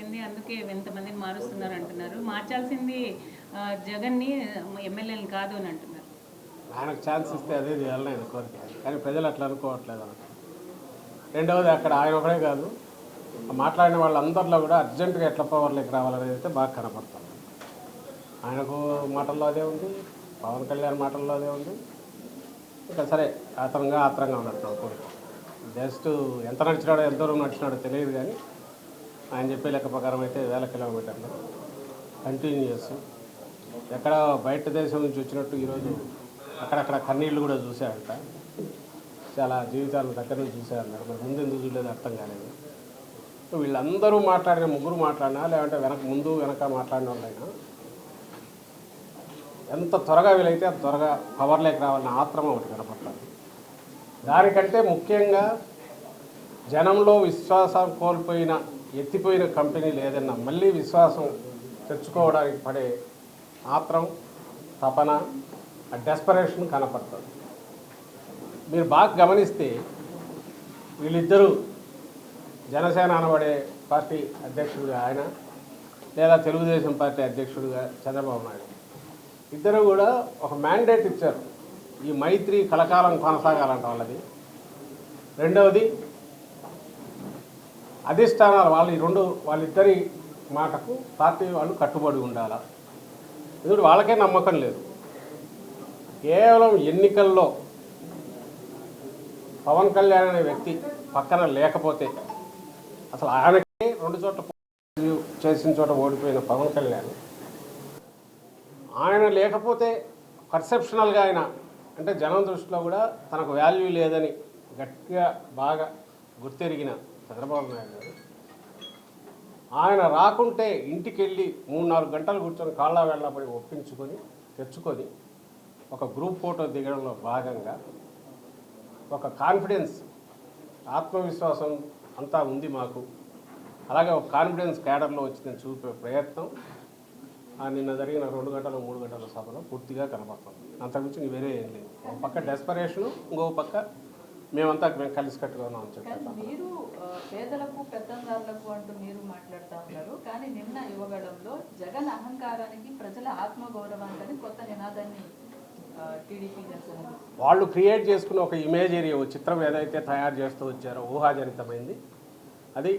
అందుకే ఎంతమందిని మారుస్తున్నారు అంటున్నారు. మార్చాల్సింది జగన్ని ఎమ్మెల్యేని కాదు అని అంటున్నారు. ఆయనకు ఛాన్స్ ఇస్తే అదే చేయాలని ఆయన కోరిక, కానీ ప్రజలు అట్లా అనుకోవట్లేదు. రెండవది, అక్కడ ఆయన ఒకడే కాదు, మాట్లాడిన వాళ్ళందరిలో కూడా అర్జెంటుగా ఎట్లా పవర్లోకి రావాలనేది అయితే బాగా కనపడుతుంది. ఆయనకు మాటల్లో అదే ఉంది, పవన్ కళ్యాణ్ మాటల్లో అదే ఉంది. ఇంకా సరే ఆత్రంగా ఉన్నట్టు కోరిక. జస్ట్ ఎంత నడిచినాడో ఎంత దూరం నడిచినాడో తెలియదు, కానీ ఆయన చెప్పే లెక్క ప్రకారం అయితే 1000 కిలోమీటర్లు కంటిన్యూస్. ఎక్కడ బయట దేశం నుంచి వచ్చినట్టు ఈరోజు అక్కడక్కడ కన్నీళ్ళు కూడా చూశాడంట. చాలా జీవితాలను దగ్గర నుంచి చూశారన్నారు. మరి ముందు ఎందుకు చూడలేదు అర్థం కాలేదు. వీళ్ళందరూ మాట్లాడిన ముగ్గురు మాట్లాడినా, లేదంటే ముందు వెనక మాట్లాడిన వాళ్ళైనా ఎంత త్వరగా వీలైతే అంత త్వరగా పవర్లోకి రావాలన్న ఆత్రం ఒకటి కనపడుతుంది. దానికంటే ముఖ్యంగా జనంలో విశ్వాసం కోల్పోయిన ఎత్తిపోయిన కంపెనీలు ఏదన్నా మళ్ళీ విశ్వాసం తెచ్చుకోవడానికి పడే ఆత్రం, తపన, ఆ డెస్పరేషన్ కనపడుతుంది. మీరు బాగా గమనిస్తే వీళ్ళిద్దరూ జనసేన అనబడే పార్టీ అధ్యక్షుడిగా ఆయన, లేదా తెలుగుదేశం పార్టీ అధ్యక్షుడిగా చంద్రబాబు నాయుడు, ఇద్దరు కూడా ఒక మ్యాండేట్ ఇచ్చారు. ఈ మైత్రి కలకాలం కొనసాగాలంట వాళ్ళది. రెండవది, అధిష్టానాలు వాళ్ళిద్దరి మాటకు పార్టీ వాళ్ళు కట్టుబడి ఉండాలా. ఎందుకంటే వాళ్ళకే నమ్మకం లేదు. కేవలం ఎన్నికల్లో పవన్ కళ్యాణ్ అనే వ్యక్తి పక్కన లేకపోతే, అసలు ఆయనకే 2 చోట్ల చేసిన చోట ఓడిపోయిన పవన్ కళ్యాణ్, ఆయన లేకపోతే పర్సెప్షనల్గా ఆయన అంటే జనం దృష్టిలో కూడా తనకు వాల్యూ లేదని గట్టిగా బాగా గుర్తెరిగిన చంద్రబాబు నాయుడు గారు, ఆయన రాకుంటే ఇంటికి వెళ్ళి 3-4 గంటలు కూర్చొని కాళ్ళ వెళ్ళబడి ఒప్పించుకొని తెచ్చుకొని ఒక గ్రూప్ ఫోటో దిగడంలో భాగంగా ఒక కాన్ఫిడెన్స్, ఆత్మవిశ్వాసం అంతా ఉంది మాకు, అలాగే ఒక కాన్ఫిడెన్స్ క్యాడర్లో వచ్చిందని చూపే ప్రయత్నం నిన్న జరిగిన 2 గంటల 3 గంటల సభలో పూర్తిగా కనపడుతుంది. అంతకుమించి వేరే ఏం లేదు. ఒక పక్క డెస్పరేషను, ఇంకో పక్క మేము కలిసికట్టుగా ఉన్నాం అని చెప్పారు. మీరు పేదలకు పెత్తందారులకు అంటూ మీరు మాట్లాడుతూ ఉన్నారు, కానీ నిన్న యువగడంలో జగన్ అహంకారానికి ప్రజల ఆత్మగౌరవానికి కొత్త నినాదాన్ని టీడీపీ వాళ్ళు క్రియేట్ చేసుకున్న ఒక ఇమేజరీ, ఓ చిత్రం ఏదైతే తయారు చేస్తూ వచ్చారో ఊహాజనితమైంది, అది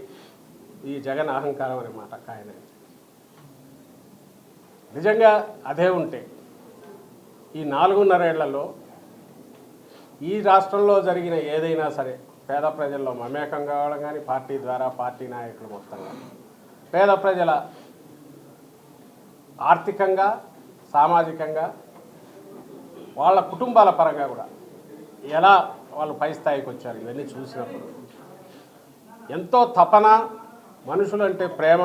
ఈ జగన్ అహంకారం అనే మాట ఆయన. నిజంగా అదే ఉంటే ఈ 4.5 ఏళ్లలో ఈ రాష్ట్రంలో జరిగిన ఏదైనా సరే పేద ప్రజల్లో మమేకం కావడం కానీ, పార్టీ ద్వారా పార్టీ నాయకులు మొత్తంగా పేద ప్రజల ఆర్థికంగా, సామాజికంగా, వాళ్ళ కుటుంబాల పరంగా కూడా ఎలా వాళ్ళు పై స్థాయికి వచ్చారు, ఇవన్నీ చూసినప్పుడు ఎంతో తపన, మనుషులంటే ప్రేమ,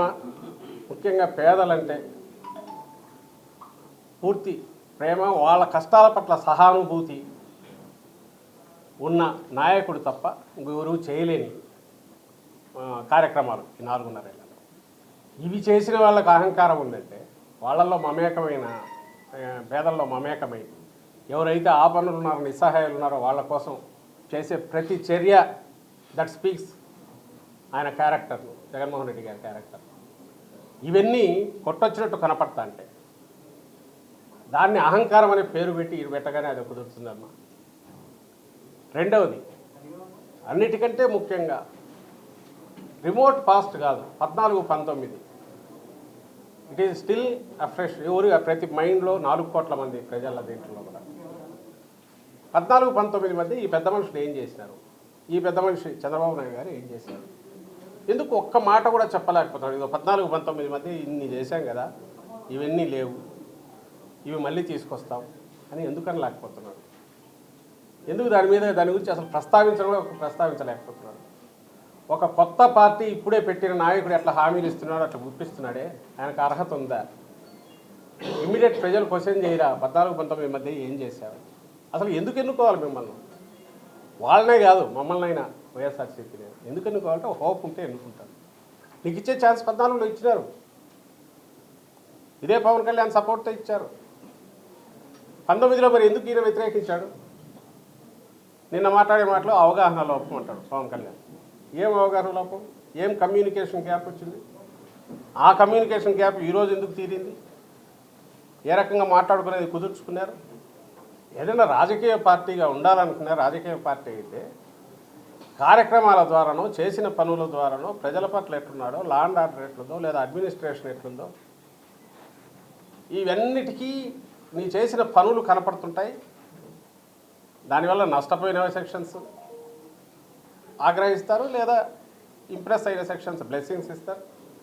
ముఖ్యంగా పేదలంటే పూర్తి ప్రేమ, వాళ్ళ కష్టాల పట్ల సహానుభూతి ఉన్న నాయకుడు తప్ప ఇంకెవరూ చేయలేని కార్యక్రమాలు ఈ 4.5 ఏళ్ళలో. ఇవి చేసిన వాళ్ళకు అహంకారం ఉందంటే, వాళ్ళల్లో మమేకమైన పేదల్లో మమేకమై ఎవరైతే ఆపన్నులు ఉన్నారో, నిస్సహాయాలు ఉన్నారో వాళ్ళ కోసం చేసే ప్రతి చర్య దట్ స్పీక్స్ ఆయన క్యారెక్టర్, జగన్మోహన్ రెడ్డి గారి క్యారెక్టర్. ఇవన్నీ కొట్టొచ్చినట్టు కనపడతా అంటే దాన్ని అహంకారం అనే పేరు పెట్టి పెట్టగానే అది కుదురుతుందమ్మా. రెండవది, అన్నిటికంటే ముఖ్యంగా రిమోట్ పాస్ట్ కాదు, 14-19 ఇట్ ఈజ్ స్టిల్ అఫ్రెష్. ప్రతి మైండ్లో 4 కోట్ల మంది ప్రజల దీంట్లో కూడా 14-19 మధ్య ఈ పెద్ద మనుషులు ఏం చేసినారు, ఈ పెద్ద మనిషి చంద్రబాబు నాయుడు గారు ఏం చేశారు, ఎందుకు ఒక్క మాట కూడా చెప్పలేకపోతాడు. ఇదో 14-19 మధ్య ఇన్ని చేశాం కదా, ఇవన్నీ లేవు, ఇవి మళ్ళీ తీసుకొస్తాం అని ఎందుకని లేకపోతున్నాడు? ఎందుకు దాని గురించి అసలు ప్రస్తావించలేకపోతున్నాడు? ఒక కొత్త పార్టీ ఇప్పుడే పెట్టిన నాయకుడు ఎట్లా హామీలు ఇస్తున్నాడు, అట్లా గుప్పిస్తున్నాడే, ఆయనకు అర్హత ఉందా? ఇమ్మీడియట్ ప్రజలు క్వశ్చన్ చేయరా 14-19 మధ్య ఏం చేశారు, అసలు ఎందుకు ఎన్నుకోవాలి మిమ్మల్ని? వాళ్ళనే కాదు, మమ్మల్ని అయినా వైఎస్ఆర్సీపీని ఎందుకు ఎన్నుకోవాలంటే హోప్ ఉంటే ఎన్నుకుంటారు. నీకు ఇచ్చే ఛాన్స్ 14లో ఇచ్చినారు, ఇదే పవన్ కళ్యాణ్ సపోర్ట్తో ఇచ్చారు. 19లో మరి ఎందుకు ఈయన వ్యతిరేకించాడు? నిన్న మాట్లాడే మాటలో అవగాహన లోపం అంటాడు పవన్ కళ్యాణ్. ఏం అవగాహన లోపం, ఏం కమ్యూనికేషన్ గ్యాప్ వచ్చింది? ఆ కమ్యూనికేషన్ గ్యాప్ ఈరోజు ఎందుకు తీరింది? ఏ రకంగా మాట్లాడుకునేది కుదుర్చుకున్నారు? ఏదైనా రాజకీయ పార్టీగా ఉండాలనుకునే రాజకీయ పార్టీ అయితే కార్యక్రమాల ద్వారానో చేసిన పనుల ద్వారానో ప్రజల పట్ల ఎట్లున్నాడో, లా అండ్ ఆర్డర్ ఎట్లుందో, లేదా అడ్మినిస్ట్రేషన్ ఎట్లుందో, ఇవన్నిటికీ నీ చేసిన పనులు కనపడుతుంటాయి. దానివల్ల నష్టపోయిన సెక్షన్స్ ఆగ్రహిస్తారు, లేదా ఇంప్రెస్ అయిన సెక్షన్స్ బ్లెస్సింగ్స్ ఇస్తారు.